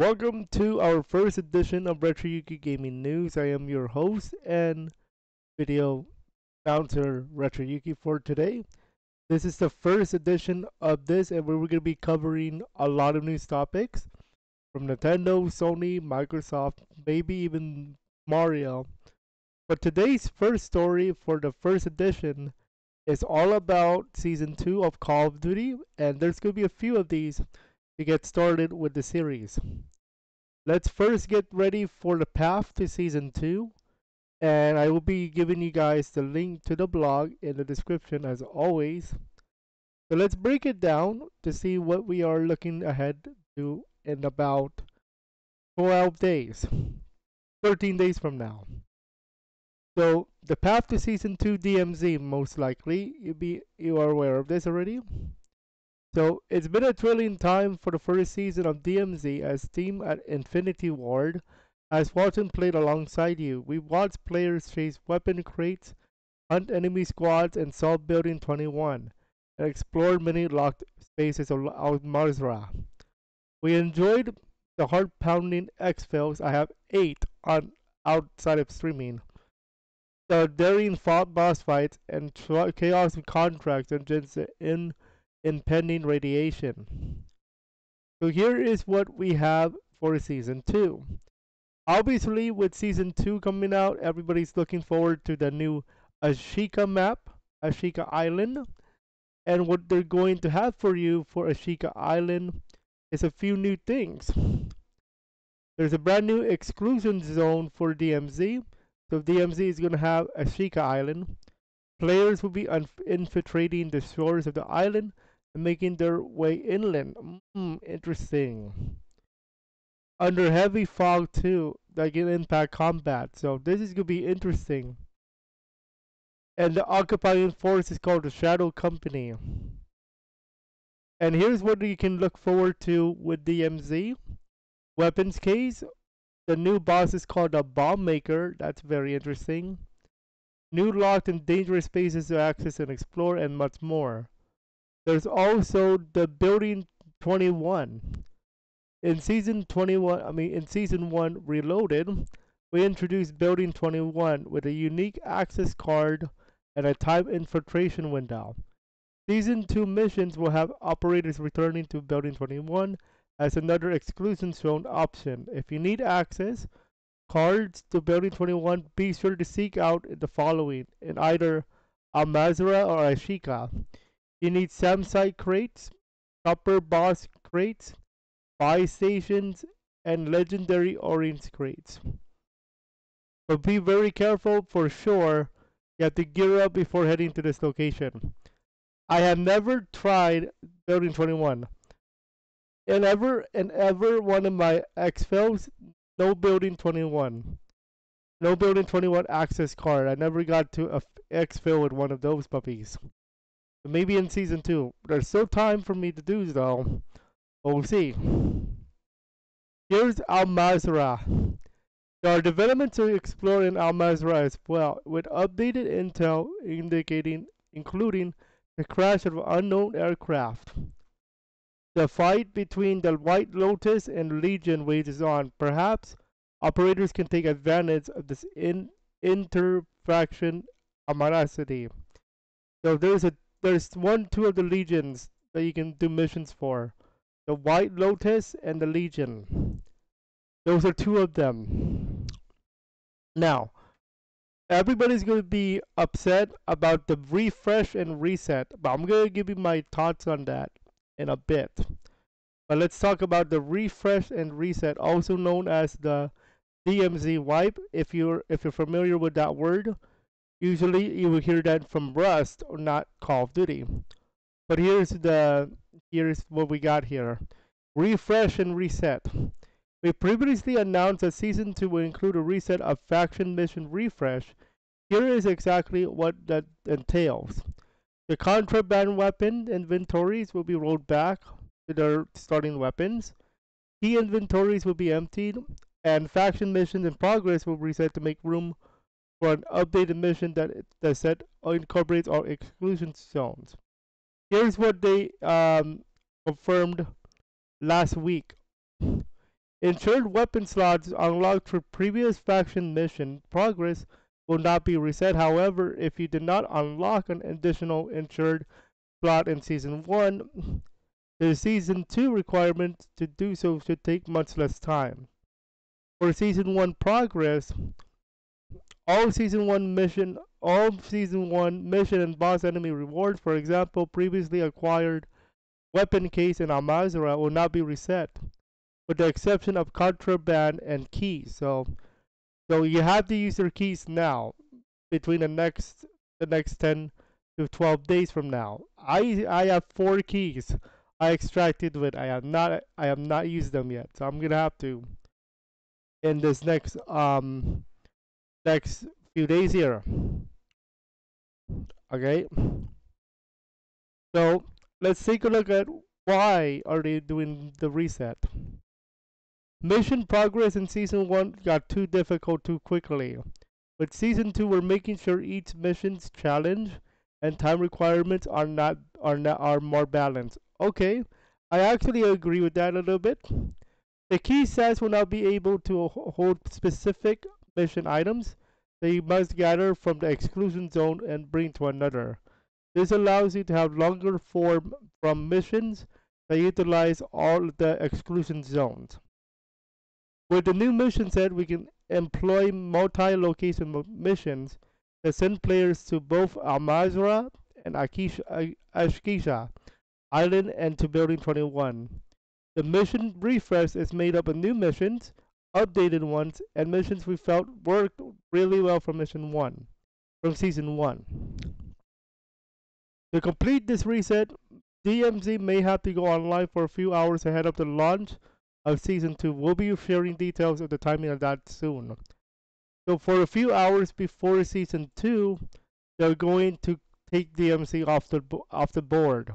Welcome to our first edition of RetroYuuki Gaming News. I am your host and video bouncer RetroYuuki for today. This is the first edition of this, and we're going to be covering a lot of news topics from Nintendo, Sony, Microsoft, maybe even Mario. But today's first story for the first edition is all about Season 2 of Call of Duty, and there's going to be a few of these to get started with the series. Let's first get ready for the path to Season 2, and I will be giving you guys the link to the blog in the description as always. So let's break it down to see what we are looking ahead to in about 12 days, 13 days from now. So the path to Season 2 DMZ, most likely, you are aware of this already. So it's been a thrilling time for the first season of DMZ as team at Infinity Ward has watched and played alongside you. We've watched players chase weapon crates, hunt enemy squads, and solve Building 21, and explored many locked spaces of Al-Mazrah. We enjoyed the heart-pounding exfils. I have 8 on outside of streaming. The daring boss fights and chaos contracts engines in impending radiation. So here is what we have for Season 2. Obviously, with Season 2 coming out, everybody's looking forward to the new Ashika map, Ashika Island. And what they're going to have for you for Ashika Island is a few new things. There's a brand new exclusion zone for DMZ. So DMZ is going to have Ashika Island. Players will be infiltrating the shores of the island and making their way inland. Interesting. Under heavy fog too, that can impact combat. So this is gonna be interesting. And the occupying force is called the Shadow Company. And here's what you can look forward to with DMZ. Weapons case. The new boss is called the Bomb Maker. That's very interesting. New locked and dangerous spaces to access and explore, and much more. There's also the Building 21. In Season 1 Reloaded, we introduced Building 21 with a unique access card and a time infiltration window. Season 2 missions will have operators returning to Building 21 as another exclusion zone option. If you need access cards to Building 21, be sure to seek out the following in either Al-Mazrah or Ashika. You need Samsite crates, Copper Boss crates, buy stations, and legendary orange crates. But be very careful for sure. You have to gear up before heading to this location. I have never tried Building 21. And ever one of my exfils, no Building 21. No Building 21 access card. I never got to a exfil with one of those puppies. Maybe in Season 2. There's still time for me to do though. We'll see. Here's Al-Mazrah. There are developments to explore in Al-Mazrah as well, with updated intel including the crash of an unknown aircraft. The fight between the White Lotus and Legion wages on. Perhaps operators can take advantage of this interfaction animosity. So there's two of the legions that you can do missions for. The White Lotus and the Legion. Those are two of them. Now, everybody's going to be upset about the refresh and reset, but I'm going to give you my thoughts on that in a bit. But let's talk about the refresh and reset, also known as the DMZ wipe. If you're familiar with that word, usually you will hear that from Rust or not Call of Duty. But here's what we got here. Refresh and reset. We previously announced that Season 2 will include a reset of faction mission refresh. Here is exactly what that entails. The contraband weapon inventories will be rolled back to their starting weapons. Key inventories will be emptied, and faction missions in progress will reset to make room for an updated mission that the set incorporates our exclusion zones. Here's what they confirmed last week. Insured weapon slots unlocked for previous faction mission progress will not be reset. However, if you did not unlock an additional insured slot in Season 1, the Season 2 requirement to do so should take much less time. For Season 1 progress, all Season 1 mission and boss enemy rewards, for example, previously acquired weapon case and Amazura, will not be reset, with the exception of contraband and keys. So you have to use your keys now between the next 10 to 12 days from now. I have 4 keys I extracted with. I have not used them yet. So I'm gonna have to in this next few days here. Okay. So let's take a look at why are they doing the reset. Mission progress in Season 1 got too difficult too quickly. With Season 2, we're making sure each mission's challenge and time requirements are more balanced. Okay, I actually agree with that a little bit. The key sets will now be able to hold specific mission items that you must gather from the exclusion zone and bring to another. This allows you to have longer form from missions that utilize all the exclusion zones. With the new mission set, we can employ multi-location missions that send players to both Amazura and Ashkisha Island and to Building 21. The mission refresh is made up of new missions, updated ones, and missions we felt worked really well from Season 1. To complete this reset, DMZ may have to go online for a few hours ahead of the launch of Season 2. We'll be sharing details of the timing of that soon. So for a few hours before Season 2, they're going to take DMZ off the board.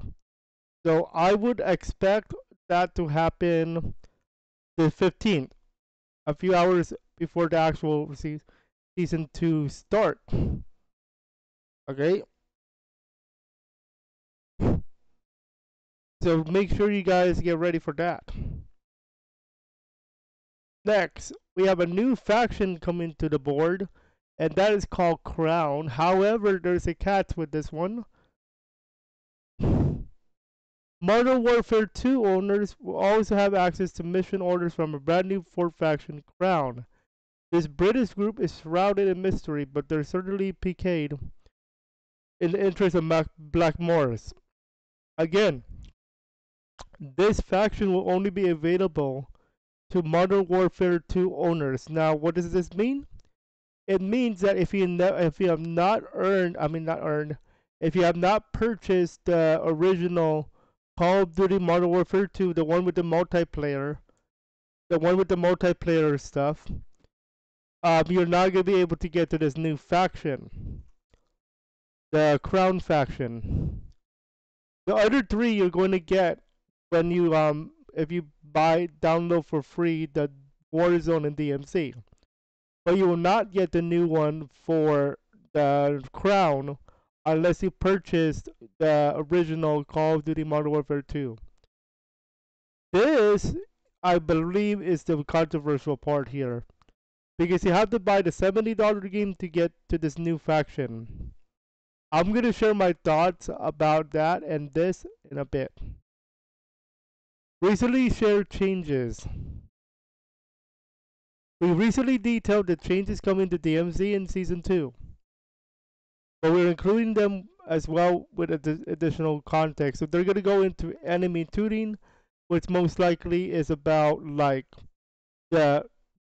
So I would expect that to happen the 15th, a few hours before the actual Season 2 start. Okay? So make sure you guys get ready for that. Next, we have a new faction coming to the board, and that is called Crown. However, there's a catch with this one. Modern Warfare 2 owners will also have access to mission orders from a brand new fourth faction, Crown. This British group is shrouded in mystery, but they're certainly PK'd in the interest of Black Morris. Again, this faction will only be available to Modern Warfare 2 owners. Now, what does this mean? It means that if you have not purchased the original Call of Duty Modern Warfare 2, the one with the multiplayer stuff, you're not gonna be able to get to this new faction, the Crown faction. The other 3 you're going to get when you if you download for free the Warzone and DMC. But you will not get the new one for the Crown unless you purchased the original Call of Duty Modern Warfare 2. This, I believe, is the controversial part here, because you have to buy the $70 game to get to this new faction. I'm going to share my thoughts about that and this in a bit. Recently shared changes. We recently detailed the changes coming to DMZ in Season 2, but we're including them as well with additional context. So they're going to go into enemy tuning, which most likely is about like the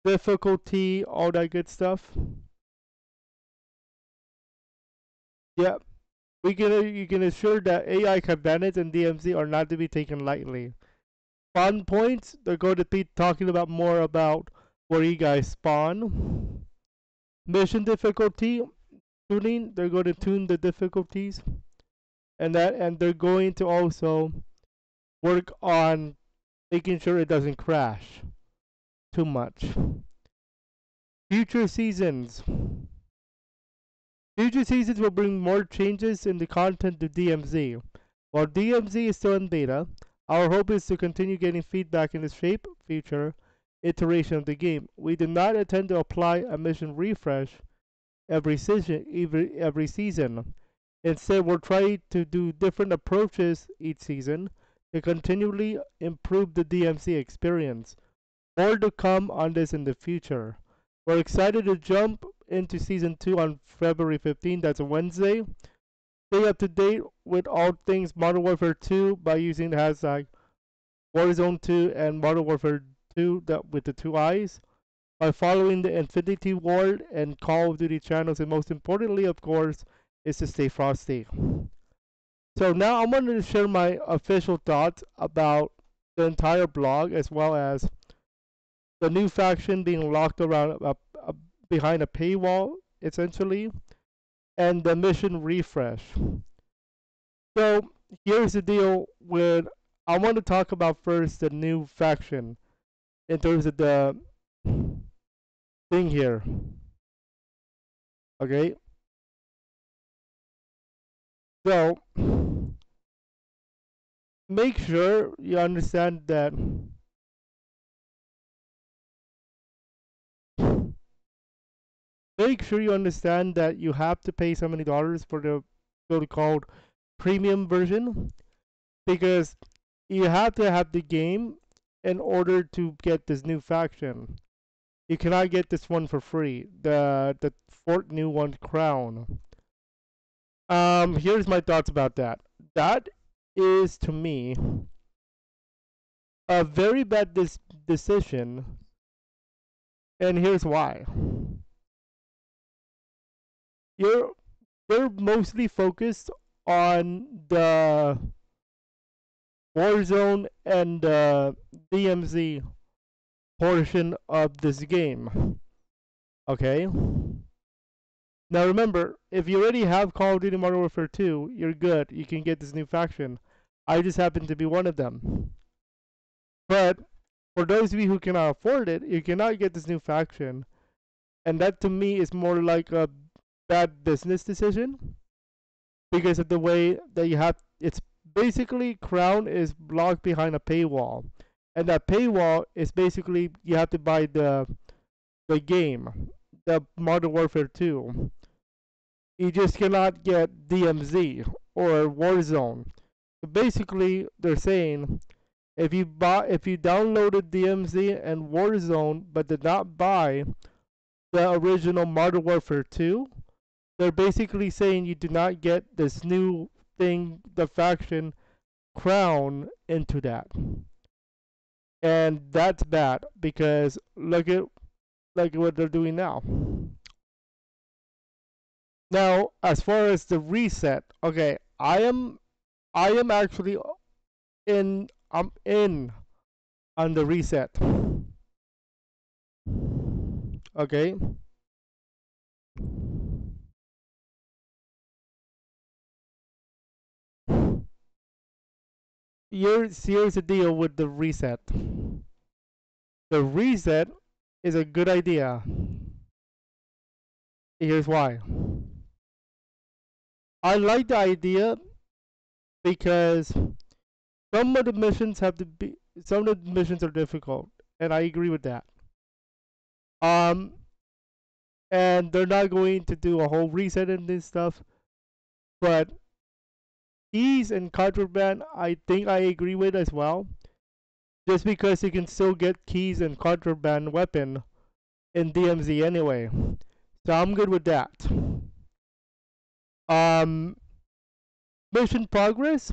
difficulty, all that good stuff. Yeah, you can assure that AI cabinets and DMZ are not to be taken lightly. Spawn points, they're going to be talking about more about where you guys spawn. Mission difficulty tuning, they're going to tune the difficulties, and they're going to also work on making sure it doesn't crash too much. Future seasons will bring more changes in the content to DMZ. While DMZ is still in beta, our hope is to continue getting feedback in the shape, feature, iteration of the game. We do not intend to apply a mission refresh every season. Instead, we're trying to do different approaches each season to continually improve the DMC experience. More to come on this in the future. We're excited to jump into Season 2 on February 15th. That's a Wednesday. Stay up to date with all things Modern Warfare 2 by using the hashtag Warzone2 and Modern Warfare 2 with the two eyes, by following the Infinity Ward and Call of Duty channels, and most importantly, of course, is to stay frosty. So now I wanted to share my official thoughts about the entire blog, as well as the new faction being locked around behind a paywall, essentially, and the mission refresh. So here's the deal with, I want to talk about first the new faction in terms of the thing here. Okay. So make sure you understand that you have to pay so many dollars for the so-called premium version, because you have to have the game in order to get this new faction. You cannot get this one for free. The fourth new one, Crown. Here's my thoughts about that. That is, to me, a very bad decision, and here's why. You're mostly focused on the Warzone and the DMZ portion of this game. Okay? Now remember, if you already have Call of Duty Modern Warfare 2, you're good. You can get this new faction. I just happen to be one of them. But for those of you who cannot afford it, you cannot get this new faction. And that to me is more like a bad business decision, because of the way that you have, it's basically Crown is blocked behind a paywall. And that paywall is basically you have to buy the game, the Modern Warfare 2. You just cannot get DMZ or Warzone. So basically, they're saying if you downloaded DMZ and Warzone but did not buy the original Modern Warfare 2, they're basically saying you do not get this new thing, the faction Crown, into that. And that's bad, because look at what they're doing now. Now, as far as the reset, okay, I am actually I'm in on the reset. Okay. Here's the deal with the reset. The reset is a good idea. Here's why. I like the idea because some of the missions are difficult, and I agree with that. And they're not going to do a whole reset in this stuff, but keys and contraband, I think I agree with as well. Just because you can still get keys and contraband weapon in DMZ anyway. So I'm good with that. Mission progress.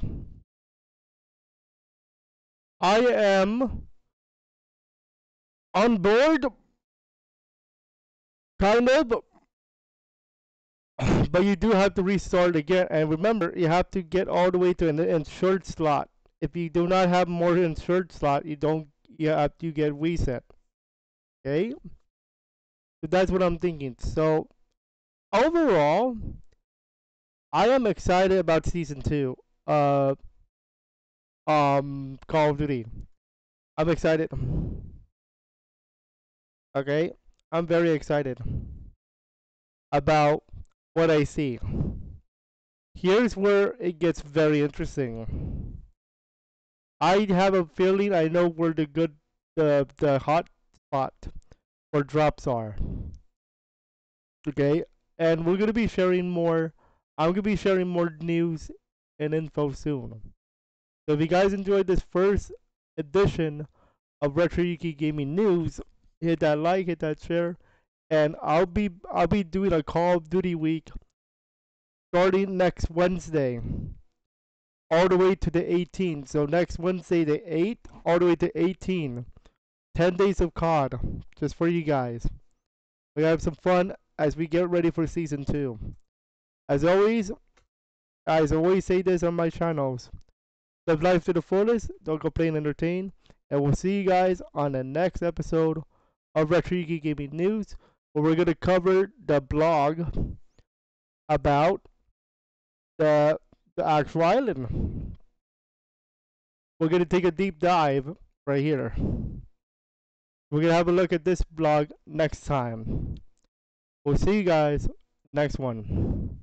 I am on board, kind of, but you do have to restart again. And remember, you have to get all the way to an insured slot. If you do not have more insured slot, you have to get reset. Okay, so that's what I'm thinking. So overall, I am excited about season 2. Call of Duty. I'm excited. Okay, I'm very excited about what I see. Here's where it gets very interesting. I have a feeling I know where the hot spot where drops are. Okay, and we're gonna be sharing more. I'm gonna be sharing more news and info soon. So if you guys enjoyed this first edition of RetroYuuki Gaming News, hit that like, hit that share, and I'll be doing a Call of Duty week starting next Wednesday, all the way to the 18th. So next Wednesday the 8th, all the way to 18. 10 days of COD, just for you guys. We have some fun as we get ready for season 2. As always, I always say this on my channels. Live life to the fullest, don't complain, entertain, and we'll see you guys on the next episode of RetroYuuki Gaming News, where we're going to cover the blog about the actual island. We're going to take a deep dive right here. We're going to have a look at this blog next time. We'll see you guys next one.